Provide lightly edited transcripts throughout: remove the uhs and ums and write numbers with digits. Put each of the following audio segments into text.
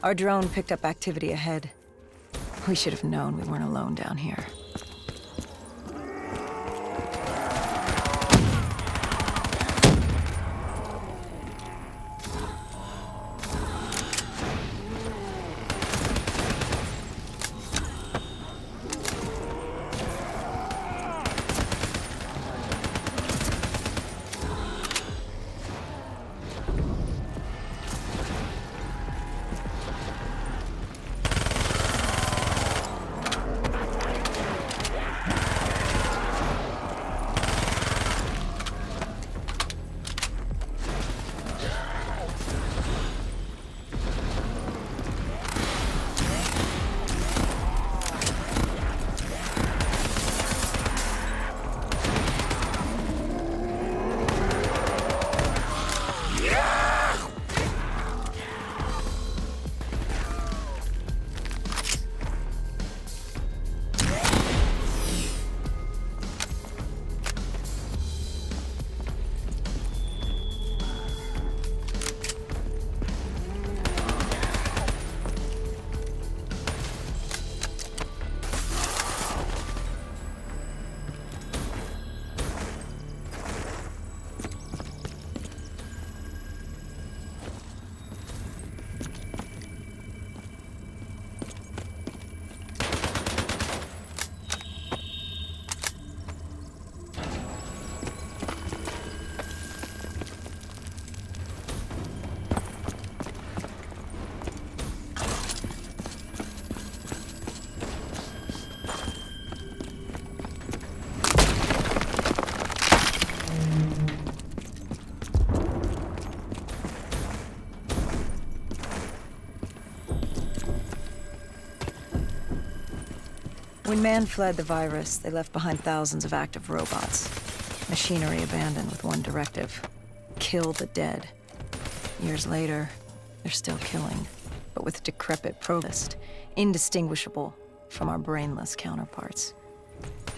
Our drone picked up activity ahead. We should have known we weren't alone down here. When man fled the virus, they left behind thousands of active robots. Machinery abandoned with one directive: kill the dead. Years later, they're still killing, but with decrepit protist, indistinguishable from our brainless counterparts.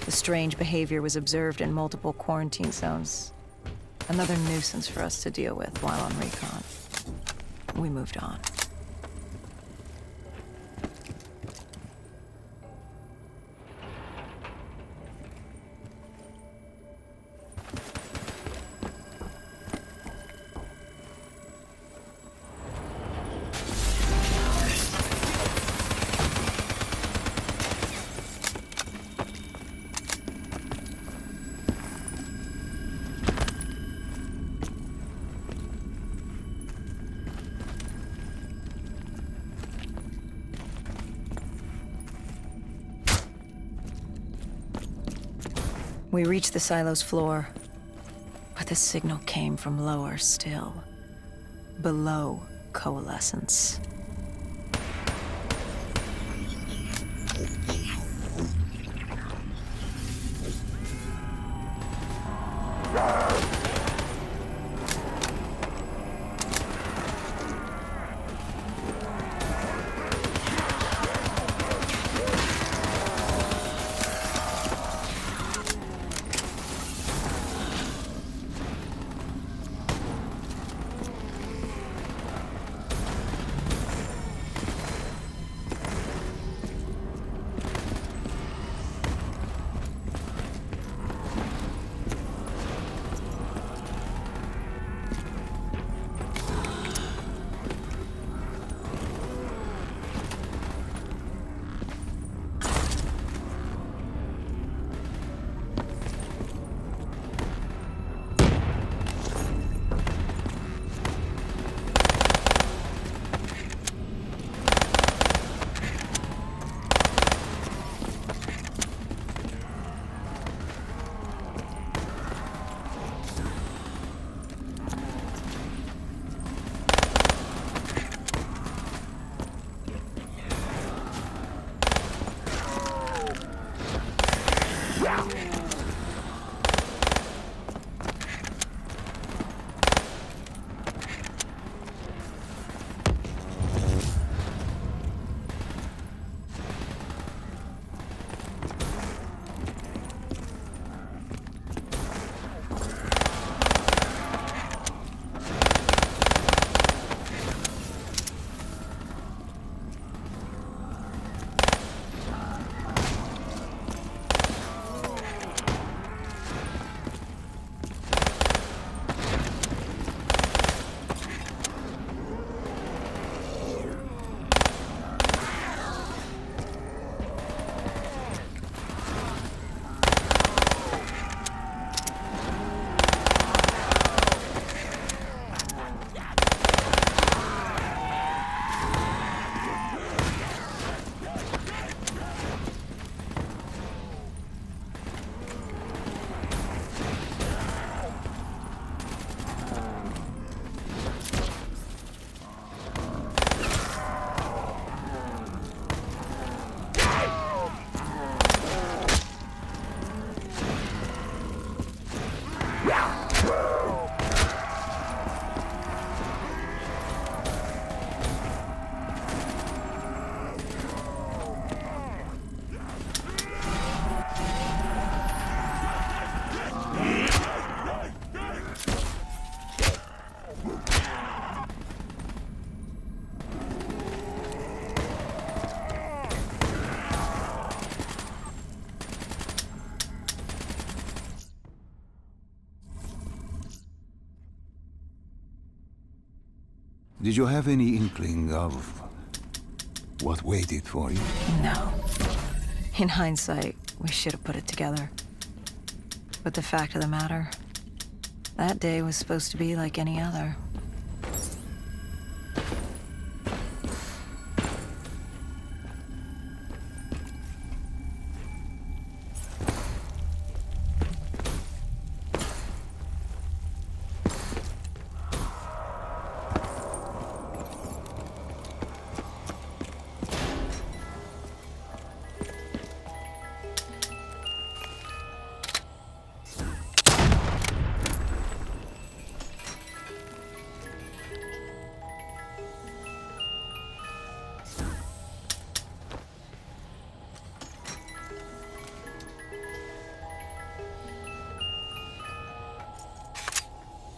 The strange behavior was observed in multiple quarantine zones. Another nuisance for us to deal with while on recon. We moved on. We reached the silo's floor, but the signal came from lower still, below coalescence. Did you have any inkling of what waited for you? No. In hindsight, we should have put it together. But the fact of the matter, that day was supposed to be like any other.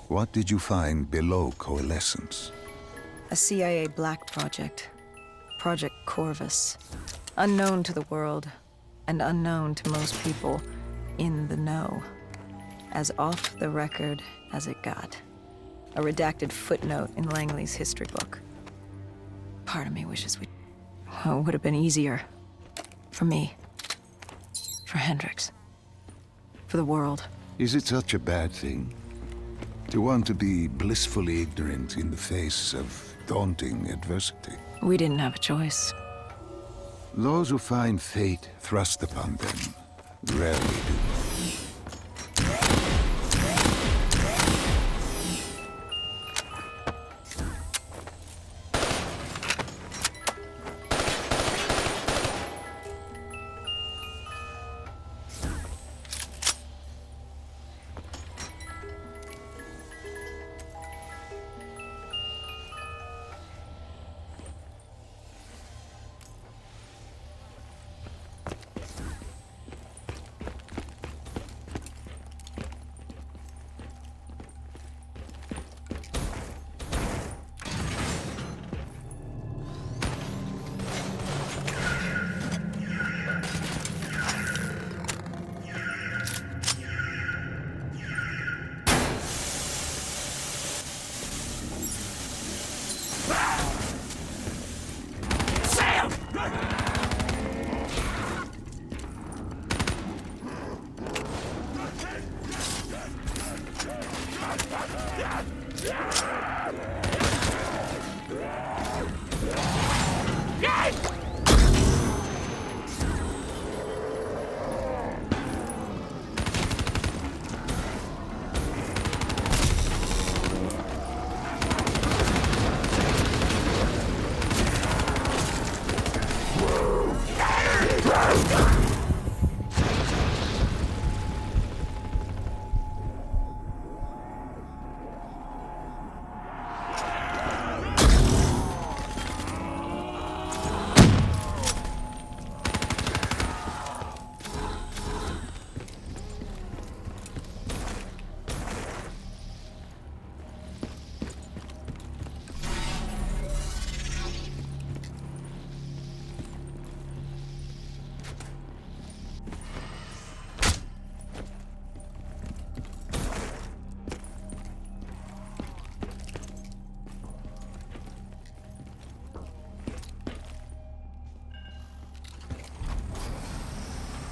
What did you find below Coalescence? A CIA black project. Project Corvus. Unknown to the world, and unknown to most people in the know. As off the record as it got. A redacted footnote in Langley's history book. Part of me wishes it would have been easier. For me. For Hendricks. For the world. Is it such a bad thing? To want to be blissfully ignorant in the face of daunting adversity? We didn't have a choice. Those who find fate thrust upon them rarely do.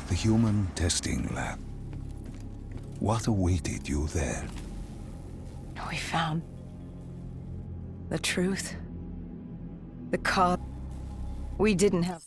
The human testing lab. What awaited you there? We found the truth. The cause. We didn't have.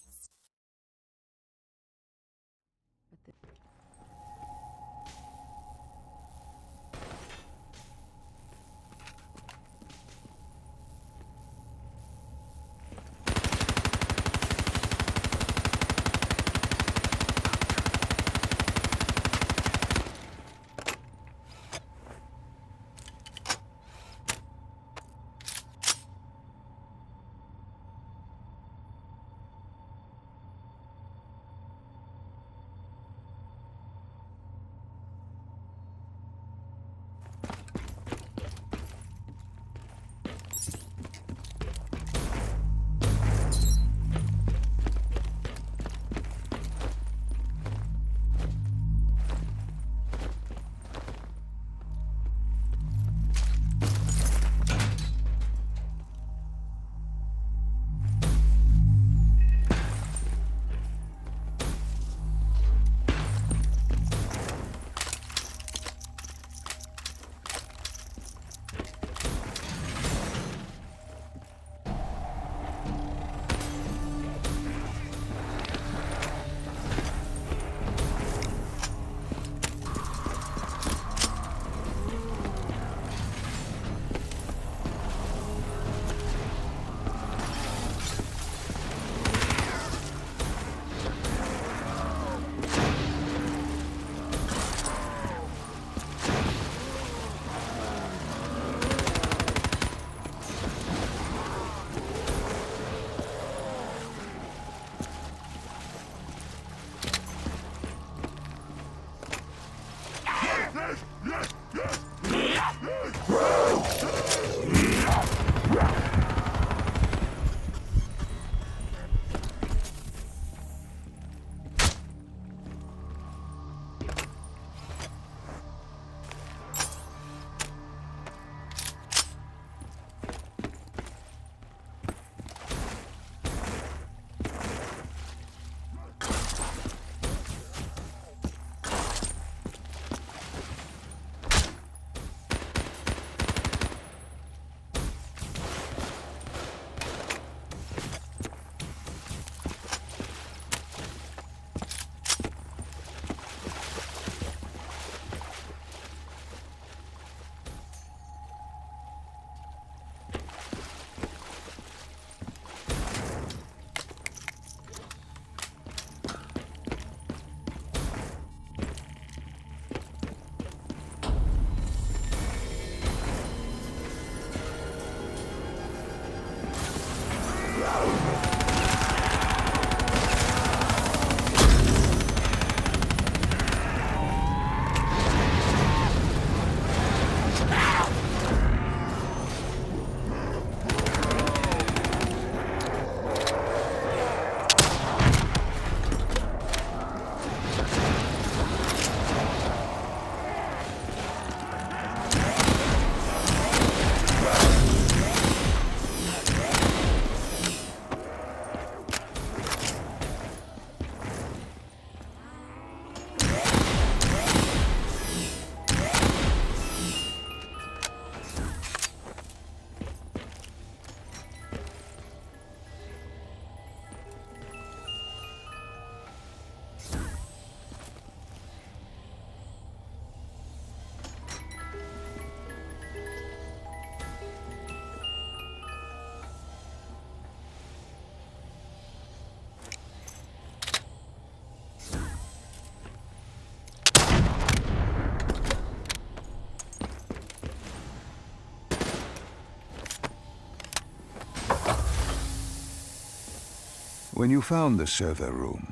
When you found the server room,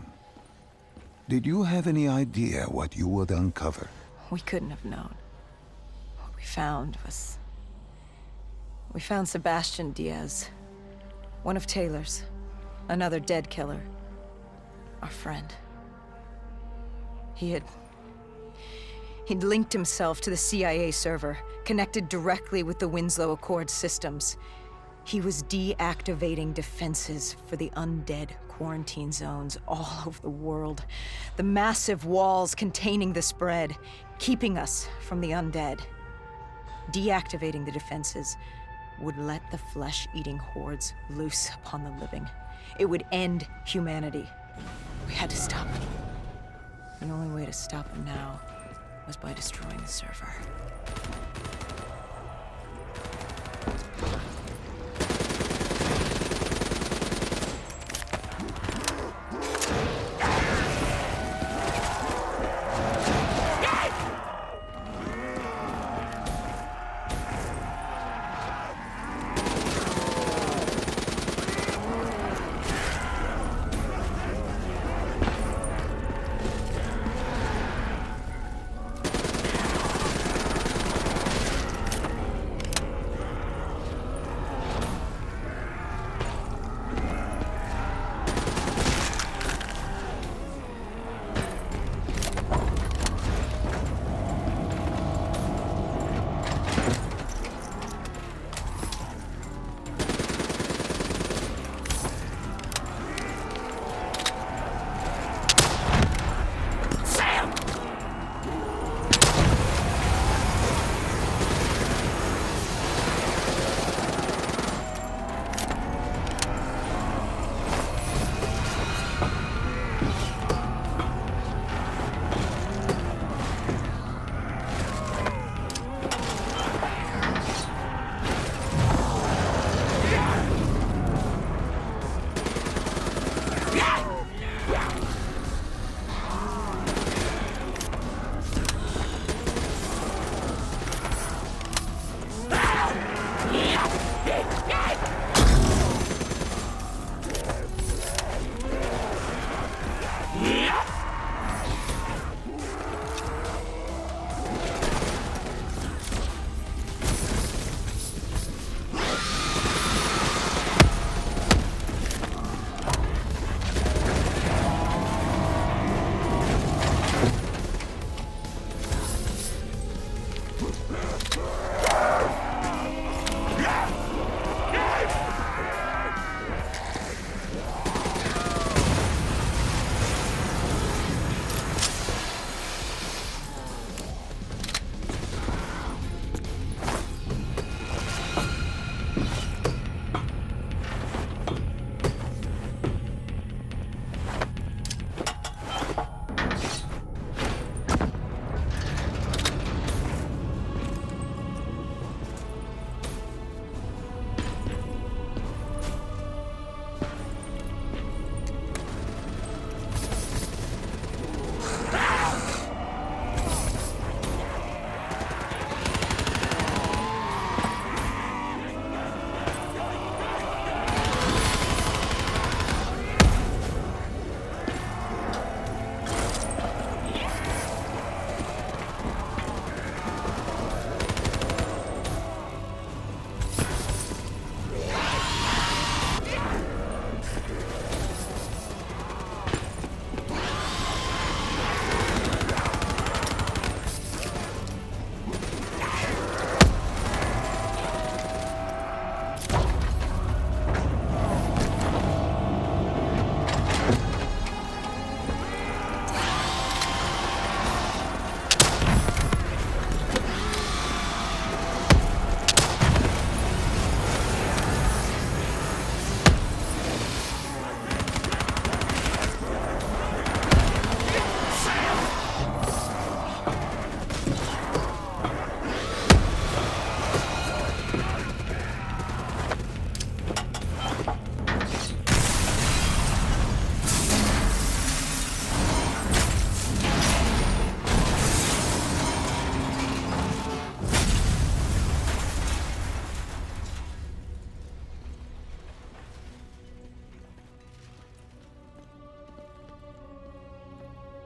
did you have any idea what you would uncover? We couldn't have known. What we found was... We found Sebastian Diaz. One of Taylor's. Another dead killer. Our friend. He'd linked himself to the CIA server, connected directly with the Winslow Accord systems. He was deactivating defenses for the undead quarantine zones all over the world. The massive walls containing the spread, keeping us from the undead. Deactivating the defenses would let the flesh-eating hordes loose upon the living. It would end humanity. We had to stop him. The only way to stop him now was by destroying the server.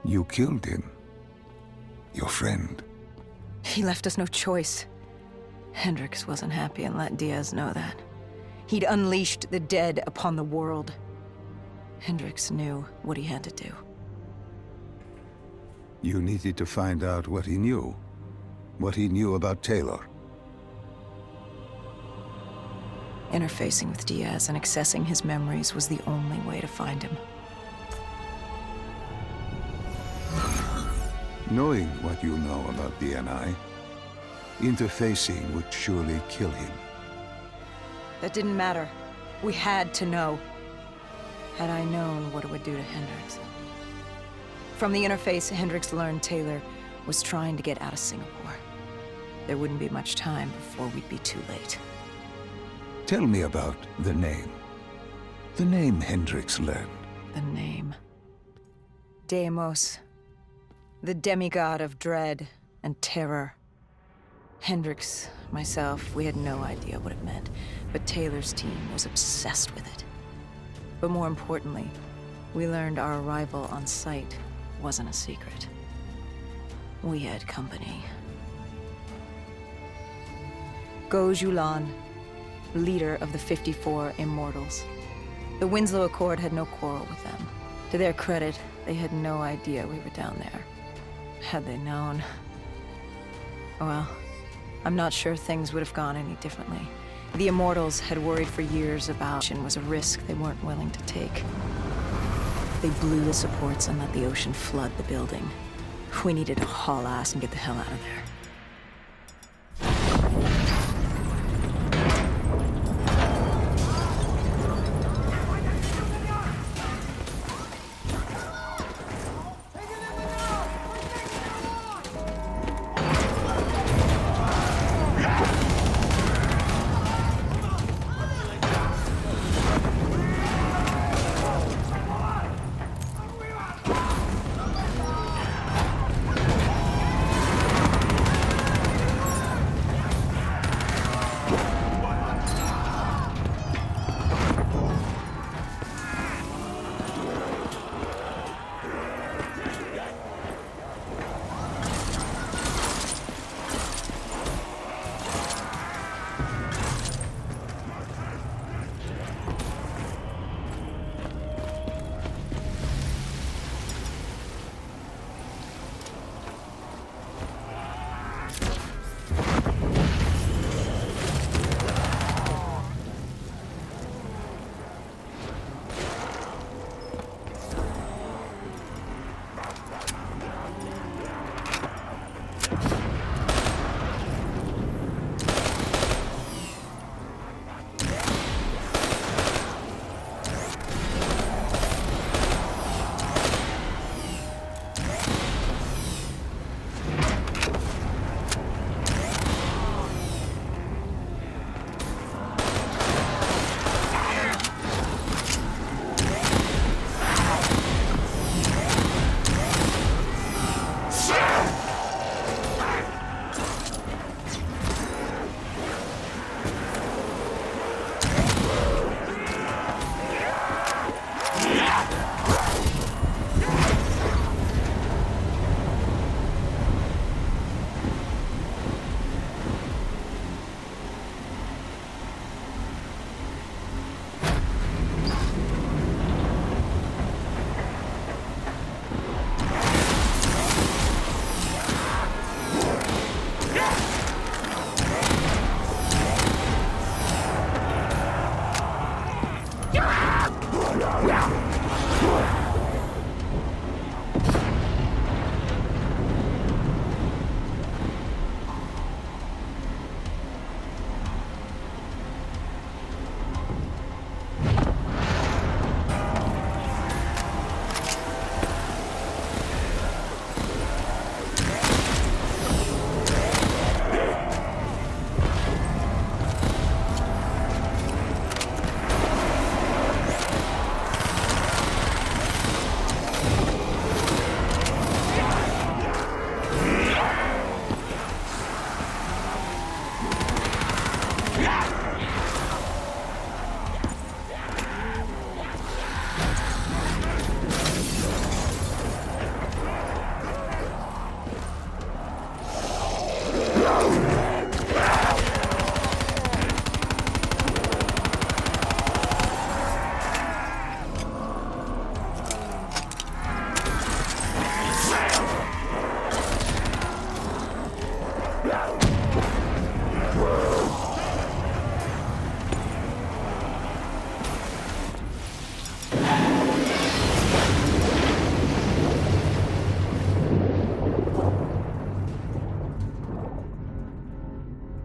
You killed him. Your friend. He left us no choice. Hendricks wasn't happy and let Diaz know that. He'd unleashed the dead upon the world. Hendricks knew what he had to do. You needed to find out what he knew. What he knew about Taylor. Interfacing with Diaz and accessing his memories was the only way to find him. Knowing what you know about the NI, interfacing would surely kill him. That didn't matter. We had to know. Had I known what it would do to Hendricks. From the interface, Hendricks learned Taylor was trying to get out of Singapore. There wouldn't be much time before we'd be too late. Tell me about the name. The name Hendricks learned. The name. Deimos. The demigod of dread and terror. Hendricks, myself, we had no idea what it meant, but Taylor's team was obsessed with it. But more importantly, we learned our arrival on site wasn't a secret. We had company. Go Julan, leader of the 54 Immortals. The Winslow Accord had no quarrel with them. To their credit, they had no idea we were down there. Had they known... well, I'm not sure things would have gone any differently. The Immortals had worried for years about it was a risk they weren't willing to take. They blew the supports and let the ocean flood the building. We needed to haul ass and get the hell out of there.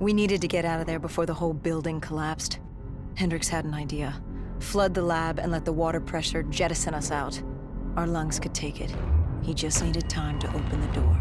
We needed to get out of there before the whole building collapsed. Hendricks had an idea. Flood the lab and let the water pressure jettison us out. Our lungs could take it. He just needed time to open the door.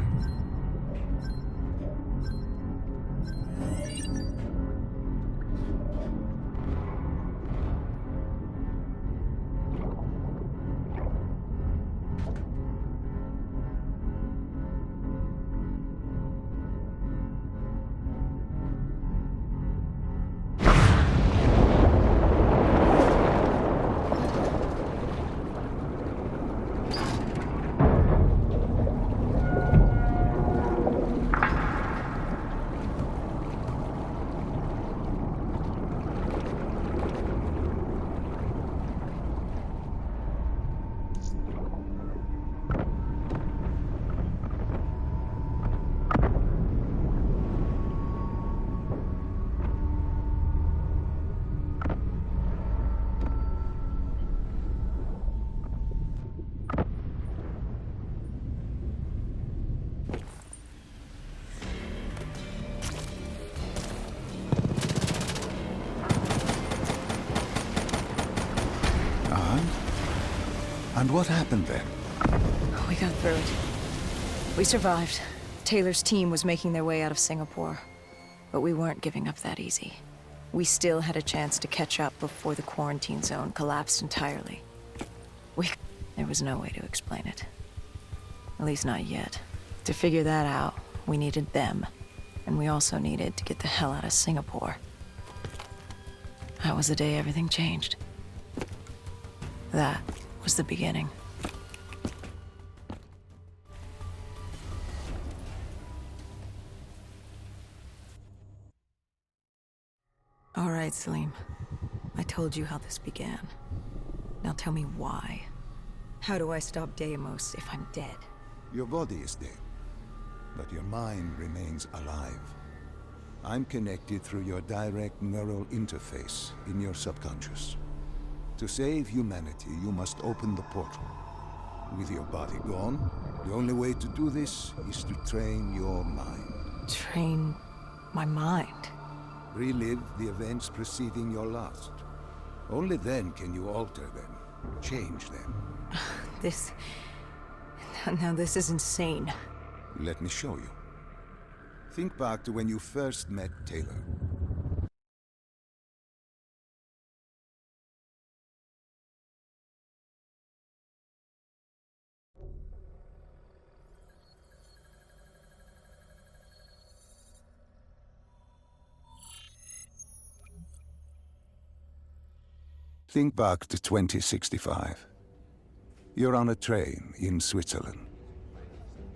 And what happened then? We got through it. We survived. Taylor's team was making their way out of Singapore. But we weren't giving up that easy. We still had a chance to catch up before the quarantine zone collapsed entirely. There was no way to explain it. At least not yet. To figure that out, we needed them. And we also needed to get the hell out of Singapore. That was the day everything changed. That was the beginning. All right, Salim. I told you how this began. Now tell me why. How do I stop Deimos if I'm dead? Your body is dead, but your mind remains alive. I'm connected through your direct neural interface in your subconscious. To save humanity, you must open the portal. With your body gone, the only way to do this is to train your mind. Train my mind? Relive the events preceding your last. Only then can you alter them, change them. Now this is insane. Let me show you. Think back to when you first met Taylor. Think back to 2065. You're on a train in Switzerland.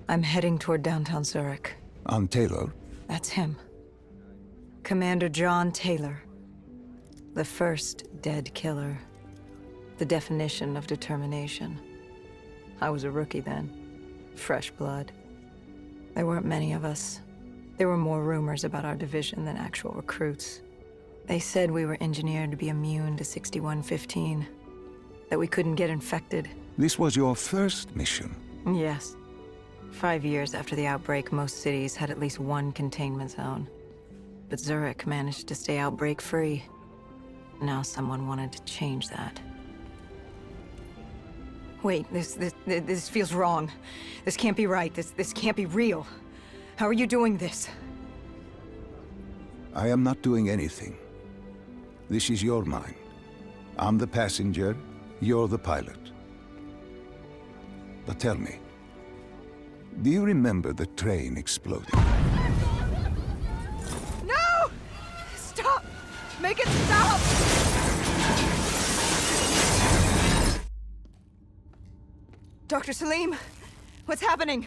I'm heading toward downtown Zurich. On Taylor? That's him. Commander John Taylor. The first dead killer. The definition of determination. I was a rookie then. Fresh blood. There weren't many of us. There were more rumors about our division than actual recruits. They said we were engineered to be immune to 6115. That we couldn't get infected. This was your first mission? Yes. 5 years after the outbreak, most cities had at least one containment zone. But Zurich managed to stay outbreak-free. Now someone wanted to change that. Wait, this feels wrong. This can't be right. This can't be real. How are you doing this? I am not doing anything. This is your mind. I'm the passenger, you're the pilot. But tell me, do you remember the train exploding? No! Stop! Make it stop! Dr. Salim, what's happening?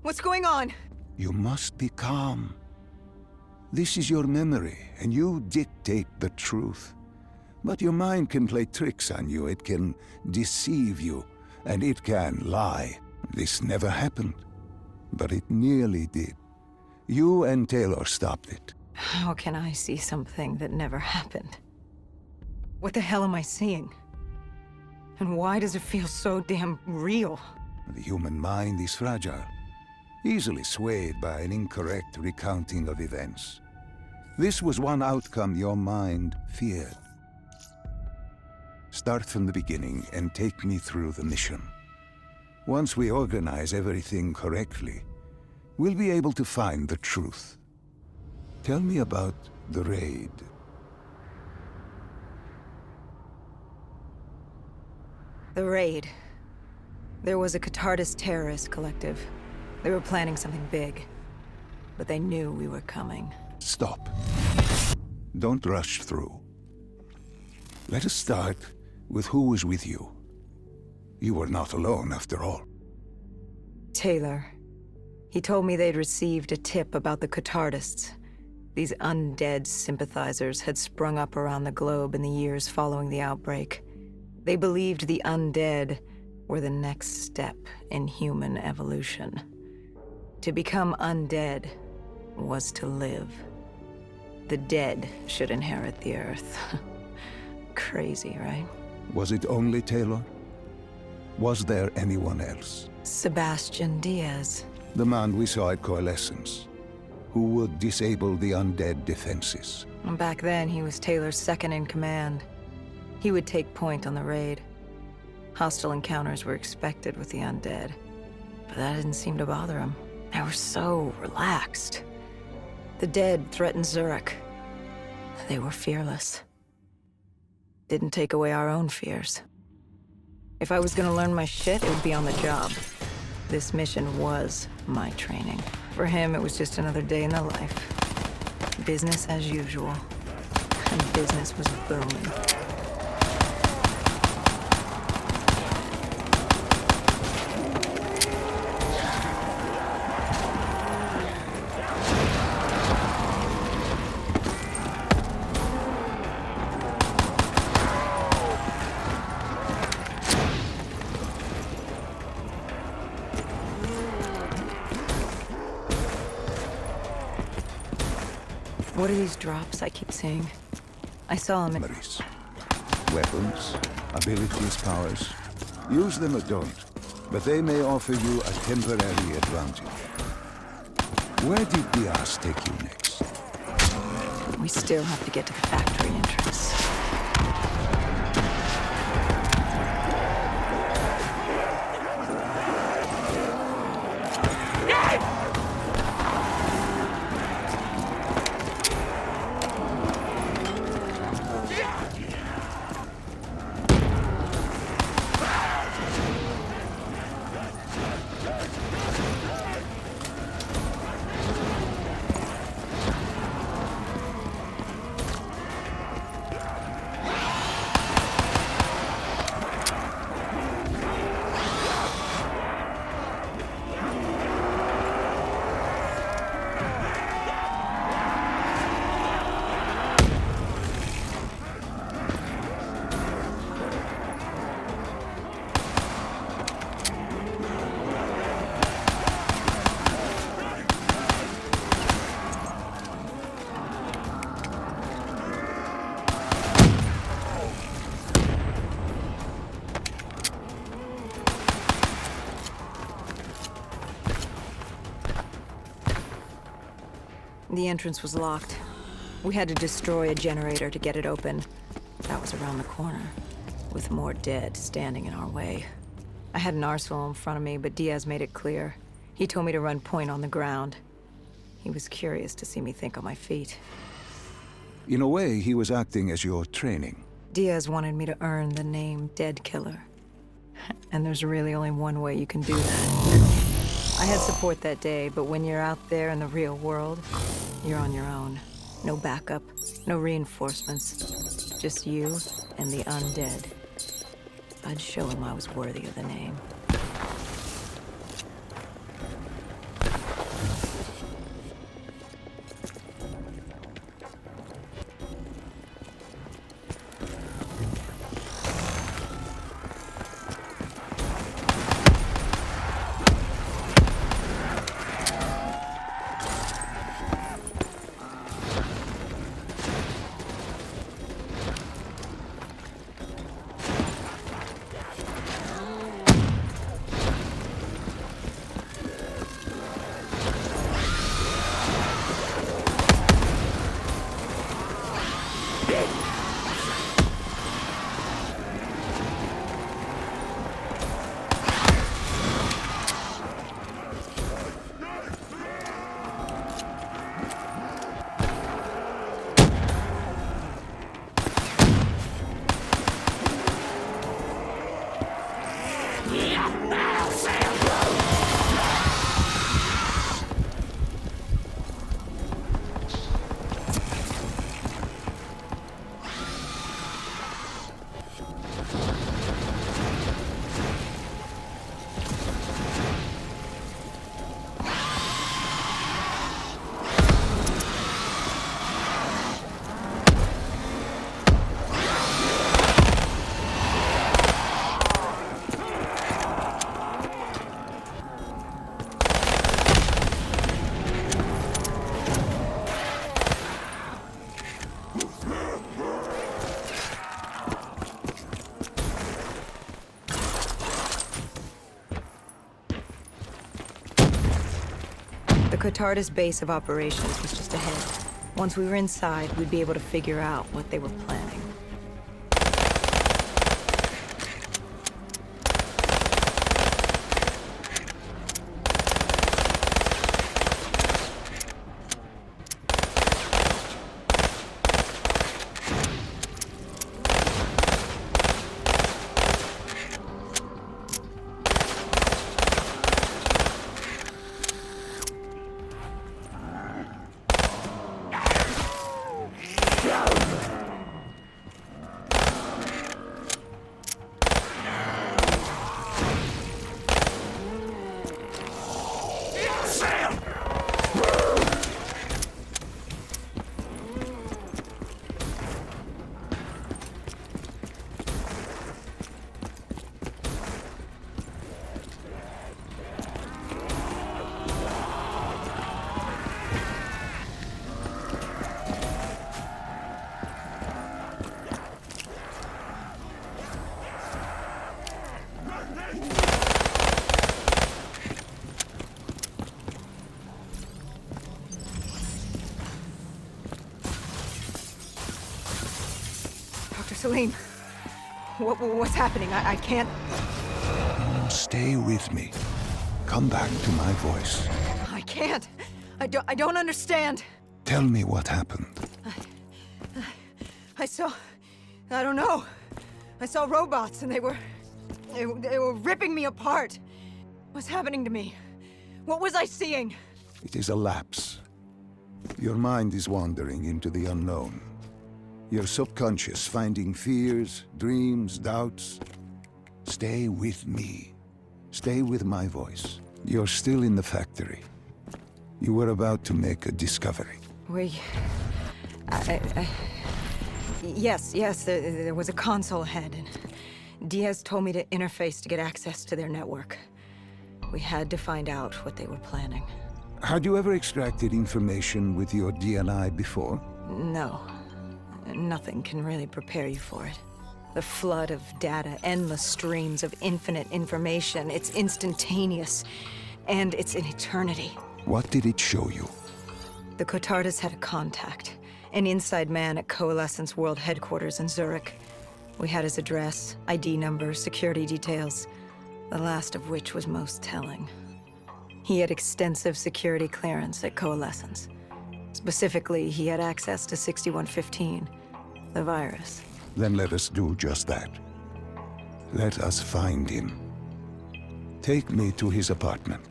What's going on? You must be calm. This is your memory, and you dictate the truth. But your mind can play tricks on you, it can deceive you, and it can lie. This never happened, but it nearly did. You and Taylor stopped it. How can I see something that never happened? What the hell am I seeing? And why does it feel so damn real? The human mind is fragile, easily swayed by an incorrect recounting of events. This was one outcome your mind feared. Start from the beginning and take me through the mission. Once we organize everything correctly, we'll be able to find the truth. Tell me about the raid. The raid. There was a Catardist terrorist collective. They were planning something big, but they knew we were coming. Stop. Don't rush through. Let us start with who was with you. You were not alone, after all. Taylor. He told me they'd received a tip about the Catardists. These undead sympathizers had sprung up around the globe in the years following the outbreak. They believed the undead were the next step in human evolution. To become undead was to live. The dead should inherit the earth. Crazy, right? Was it only Taylor? Was there anyone else? Sebastian Diaz. The man we saw at Coalescence, who would disable the undead defenses. And back then, he was Taylor's second in command. He would take point on the raid. Hostile encounters were expected with the undead, but that didn't seem to bother him. They were so relaxed. The dead threatened Zurich. They were fearless. Didn't take away our own fears. If I was gonna learn my shit, it would be on the job. This mission was my training. For him, it was just another day in the life. Business as usual. And business was booming. What are these drops I keep seeing? I saw them in... Memories. Weapons, abilities, powers. Use them or don't, but they may offer you a temporary advantage. Where did Diaz take you next? We still have to get to the factory entrance. The entrance was locked. We had to destroy a generator to get it open. That was around the corner, with more dead standing in our way. I had an arsenal in front of me, but Diaz made it clear. He told me to run point on the ground. He was curious to see me think on my feet. In a way, he was acting as your training. Diaz wanted me to earn the name Dead Killer. And there's really only one way you can do that. I had support that day, but when you're out there in the real world, you're on your own. No backup, no reinforcements. Just you and the undead. I'd show him I was worthy of the name. The Cotardis base of operations was just ahead. Once we were inside, we'd be able to figure out what they were planning. Salim, what's happening? I can't... Stay with me. Come back to my voice. I can't. I don't understand. Tell me what happened. I saw... I don't know. I saw robots and they were ripping me apart. What's happening to me? What was I seeing? It is a lapse. Your mind is wandering into the unknown. Your subconscious finding fears, dreams, doubts. Stay with me. Stay with my voice. You're still in the factory. You were about to make a discovery. Yes, there was a console ahead, and Diaz told me to interface to get access to their network. We had to find out what they were planning. Had you ever extracted information with your DNI before? No. Nothing can really prepare you for it. The flood of data, endless streams of infinite information, it's instantaneous, and it's an eternity. What did it show you? The Cotardis had a contact, an inside man at Coalescence World Headquarters in Zurich. We had his address, ID number, security details, the last of which was most telling. He had extensive security clearance at Coalescence. Specifically, he had access to 6115, the virus. Then let us do just that. Let us find him. Take me to his apartment.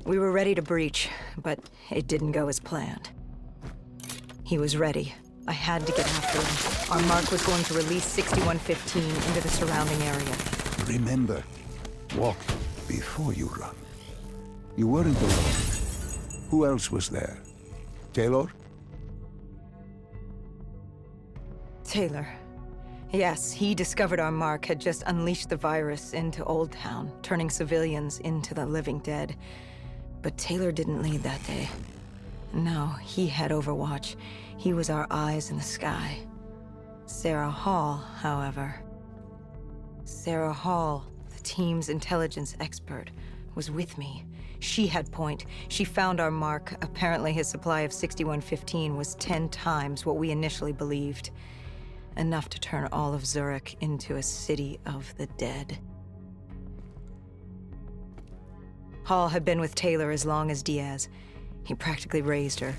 We were ready to breach, but it didn't go as planned. He was ready. I had to get after him. Our mark was going to release 6115 into the surrounding area. Remember, walk before you run. You weren't alone. Who else was there? Taylor? Taylor. Yes, he discovered our mark had just unleashed the virus into Old Town, turning civilians into the living dead. But Taylor didn't lead that day. No, he had Overwatch. He was our eyes in the sky. Sarah Hall, however... Sarah Hall, the team's intelligence expert, was with me. She had point. She found our mark. Apparently his supply of 6115 was 10 times what we initially believed. Enough to turn all of Zurich into a city of the dead. Hall had been with Taylor as long as Diaz. He practically raised her.